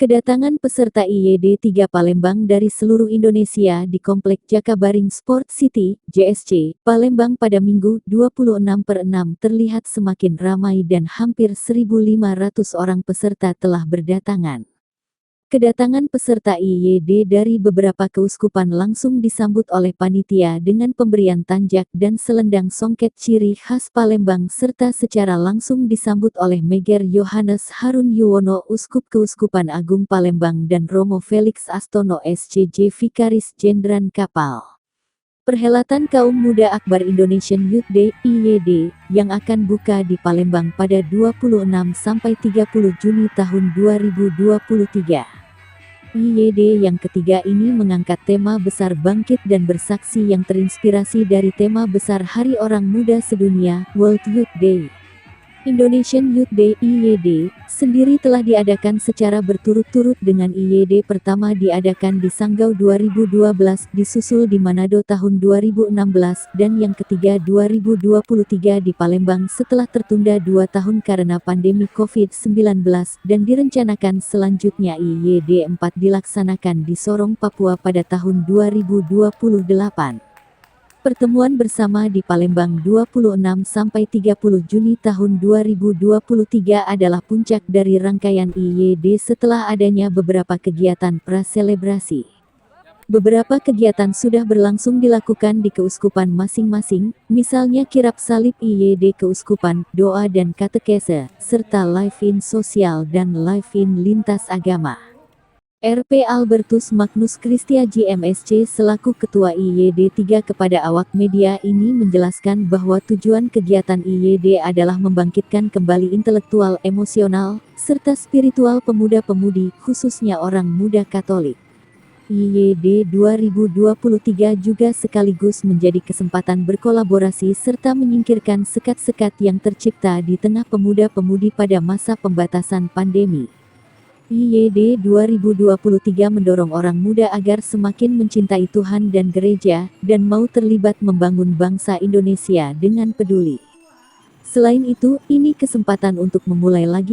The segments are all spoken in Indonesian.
Kedatangan peserta IYD 3 Palembang dari seluruh Indonesia di Komplek Jakabaring Sport City, JSC, Palembang pada Minggu 26/6 terlihat semakin ramai dan hampir 1.500 orang peserta telah berdatangan. Kedatangan peserta IYD dari beberapa keuskupan langsung disambut oleh panitia dengan pemberian tanjak dan selendang songket ciri khas Palembang serta secara langsung disambut oleh Meger Yohanes Harun Yuwono Uskup Keuskupan Agung Palembang dan Romo Felix Astono SCJ Vikaris Jenderal Kapal. Perhelatan Kaum Muda Akbar Indonesian Youth Day (IYD) yang akan buka di Palembang pada 26–30 Juni tahun 2023. IYD yang ketiga ini mengangkat tema besar Bangkit dan Bersaksi yang terinspirasi dari tema besar Hari Orang Muda Sedunia, World Youth Day. Indonesian Youth Day (IYD) sendiri telah diadakan secara berturut-turut dengan IYD pertama diadakan di Sanggau 2012, disusul di Manado tahun 2016, dan yang ketiga 2023 di Palembang setelah tertunda 2 tahun karena pandemi COVID-19, dan direncanakan selanjutnya IYD 4 dilaksanakan di Sorong, Papua pada tahun 2028. Pertemuan bersama di Palembang 26–30 Juni tahun 2023 adalah puncak dari rangkaian IYD setelah adanya beberapa kegiatan pra-selebrasi. Beberapa kegiatan sudah berlangsung dilakukan di keuskupan masing-masing, misalnya kirap salib IYD keuskupan, doa dan katekese, serta live-in sosial dan live-in lintas agama. RP Albertus Magnus Christia JMSC selaku Ketua IYD 3 kepada awak media ini menjelaskan bahwa tujuan kegiatan IYD adalah membangkitkan kembali intelektual, emosional, serta spiritual pemuda-pemudi, khususnya orang muda Katolik. IYD 2023 juga sekaligus menjadi kesempatan berkolaborasi serta menyingkirkan sekat-sekat yang tercipta di tengah pemuda-pemudi pada masa pembatasan pandemi. IYD 2023 mendorong orang muda agar semakin mencintai Tuhan dan gereja, dan mau terlibat membangun bangsa Indonesia dengan peduli. Selain itu, ini kesempatan untuk memulai lagi.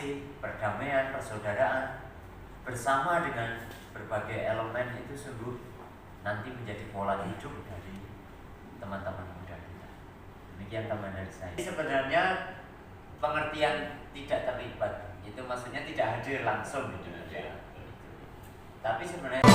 kasih, perdamaian, persaudaraan bersama dengan berbagai elemen itu sungguh nanti menjadi pola hidup dari teman-teman muda kita. Demikian tambahan dari saya. Sebenarnya pengertian tidak terlibat itu maksudnya tidak hadir langsung gitu. Tapi sebenarnya